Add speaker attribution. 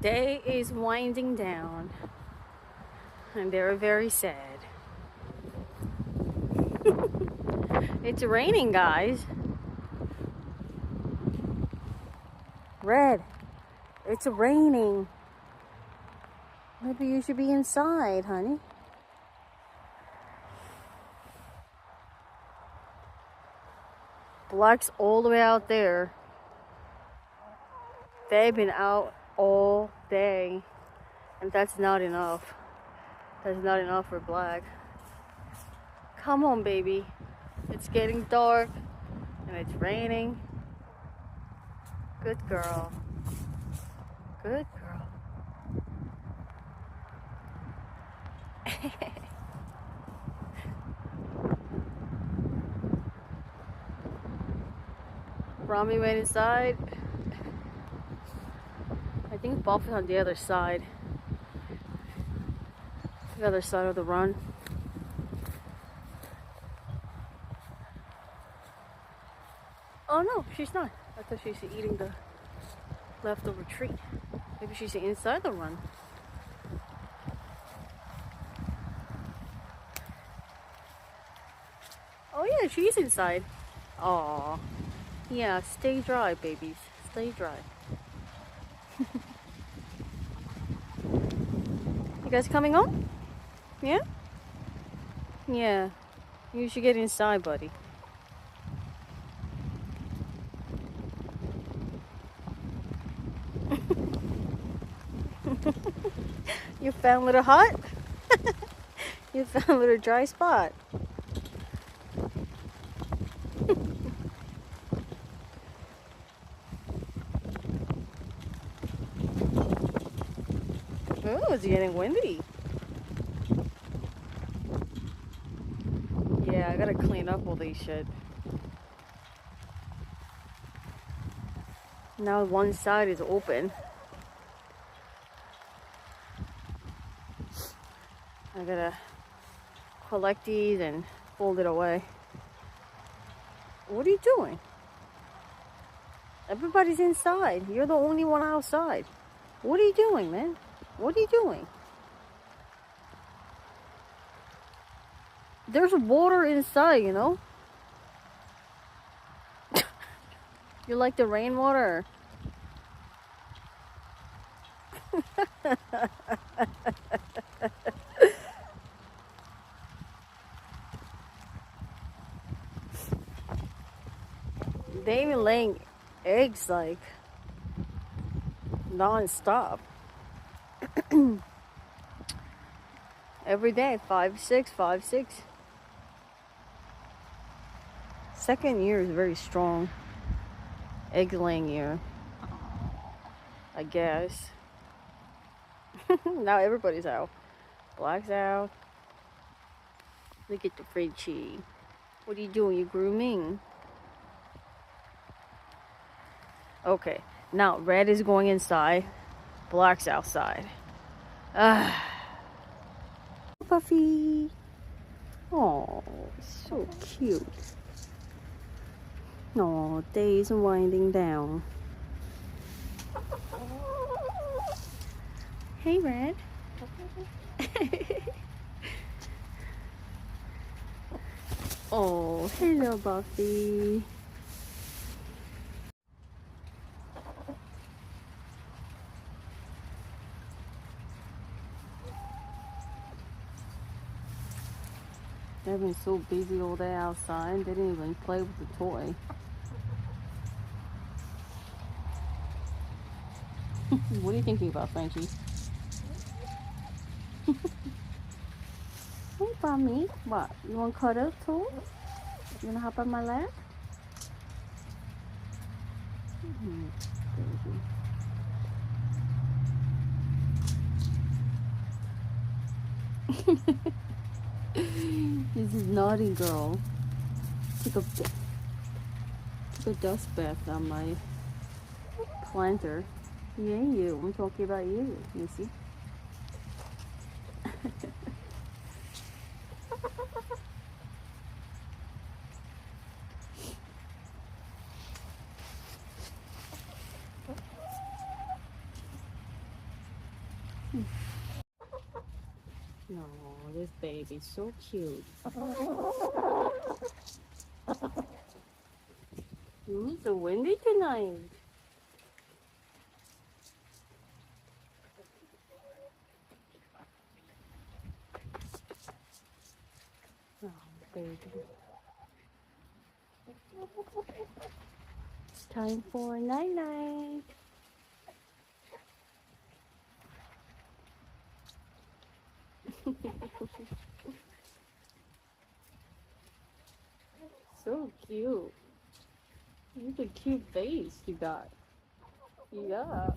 Speaker 1: Day is winding down, and they're very sad. It's raining, guys. Red, it's raining. Maybe you should be inside, honey. Black's all the way out there. They've been out all day, and that's not enough. That's not enough for Black. Come on, baby. It's getting dark, and it's raining. Good girl. Good girl. Rami went inside. I think Buff is on the other side. The other side of the run. Oh no, she's not. I thought she's eating the leftover treat. Maybe she's inside the run. Oh yeah, she's inside. Aw. Yeah, stay dry, babies. Stay dry. You guys coming home? Yeah? Yeah. You should get inside, buddy. You found a little hut? You found a little dry spot. Oh, it's getting windy. Yeah, I gotta clean up all these shit. Now one side is open. I gotta collect these and fold it away. What are you doing? Everybody's inside. You're the only one outside. What are you doing, man? What are you doing? There's water inside, you know? You like the rainwater? They even laying eggs like non-stop. Every day, 5, 6, 5, 6. Second year is very strong egg laying year, I guess. Now everybody's out. Black's out. Look at the Frenchie. What are you doing? You grooming? Okay, now Red is going inside. Black's outside. Puffy. Oh, so cute. Oh, day's winding down. Hey, Red. Oh, hello, Buffy. They've been so busy all day outside, they didn't even play with the toy. What are you thinking about, Frenchie? Hey, Mommy. What? You want to cuddle too? You want to hop on my lap? This is naughty girl. Took a dust bath on my planter. Yeah, you. I'm talking about you, Missy. No, this baby's so cute. It's so windy tonight. Oh, baby. It's time for night-night. So cute. Look at the cute face you got. Yeah.